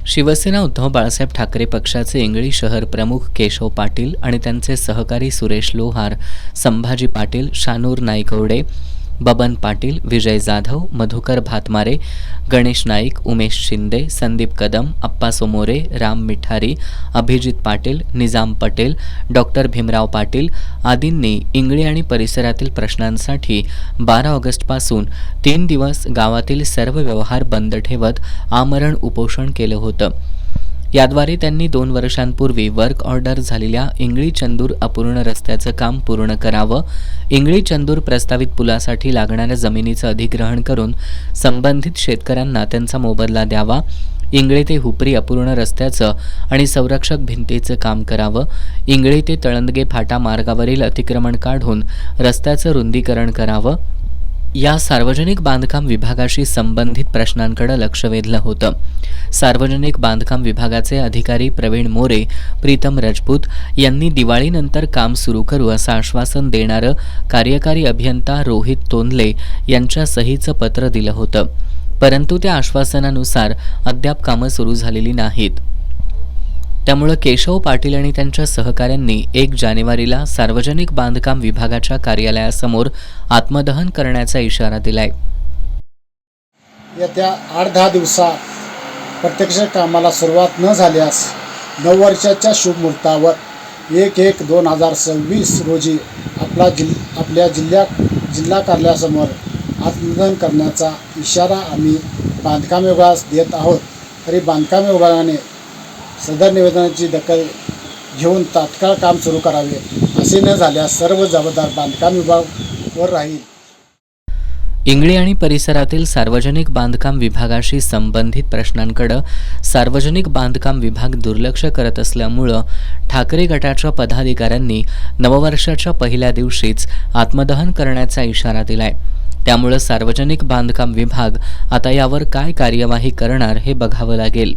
शिवसेना उद्धव बाळासाहेब ठाकरे पक्षाचे इंगळी शहर प्रमुख केशव पाटील आणि त्यांचे सहकारी सुरेश लोहार, संभाजी पाटील, शानूर नाईकवडे, बबन पाटील, विजय जाधव, मधुकर भातमारे, गणेश नाईक, उमेश शिंदे, संदीप कदम, अप्पा सोमोरे, राम मिठारी, अभिजित पाटील, निजाम पटेल, डॉक्टर भीमराव पाटील आदींनी इंगळी आणि परिसरातील प्रश्नांसाठी 12 ऑगस्टपासून 3 दिवस गावातील सर्व व्यवहार बंद ठेवत आमरण उपोषण केलं होतं. याद्वारे त्यांनी 2 वर्षांपूर्वी वर्क ऑर्डर झालेल्या इंगळी चंदूर अपूर्ण रस्त्याचं काम पूर्ण करावं, इंगळी चंदूर प्रस्तावित पुलासाठी लागणाऱ्या जमिनीचं अधिग्रहण करून संबंधित शेतकऱ्यांना त्यांचा मोबदला द्यावा, इंगळी ते हुपरी अपूर्ण रस्त्याचं आणि संरक्षक भिंतीचं काम करावं, इंगळी ते तळंदगे फाटा मार्गावरील अतिक्रमण काढून रस्त्याचं रुंदीकरण करावं, या सार्वजनिक बांधकाम विभागाशी संबंधित प्रश्नांकडे लक्ष वेधलं होतं. सार्वजनिक बांधकाम विभागाचे अधिकारी प्रवीण मोरे, प्रीतम राजपूत यांनी दिवाळीनंतर काम सुरू करू असं आश्वासन देणारं कार्यकारी अभियंता रोहित तोंदले यांच्या सहीचं पत्र दिलं होतं. परंतु त्या आश्वासनानुसार अद्याप कामं सुरू झालेली नाहीत. त्यामुळे केशव पाटील आणि त्यांच्या सहकाऱ्यांनी 1 जानेवारीला सार्वजनिक बांधकाम विभागाच्या कार्यालयासमोर आत्मदहन करण्याचा इशारा दिलाय. येत्या 8-10 दिवसात प्रत्यक्ष कामाला सुरुवात न झाल्यास 9 वर्षाच्या शुभमुहूर्तावर 1/1/2026 रोजी आपल्या जिल्हा कार्यालयासमोर आत्मदहन करण्याचा इशारा आम्ही बांधकाम विभागास देत आहोत. तरी बांधकाम विभागाने सदर निवेदनाची दखल घेऊन तात्काळ काम सुरू करावे. असे न झाल्यास सर्व जबाबदार बांधकाम विभागावर राहील. इंगळी आणि परिसरातील सार्वजनिक बांधकाम विभागाशी संबंधित प्रश्नांकडे सार्वजनिक बांधकाम विभाग दुर्लक्ष करत असल्यामुळं ठाकरे गटाच्या पदाधिकाऱ्यांनी नववर्षाच्या पहिल्या दिवशीच आत्मदहन करण्याचा इशारा दिलाय. त्यामुळे सार्वजनिक बांधकाम विभाग आता यावर काय कार्यवाही करणार हे बघावं लागेल.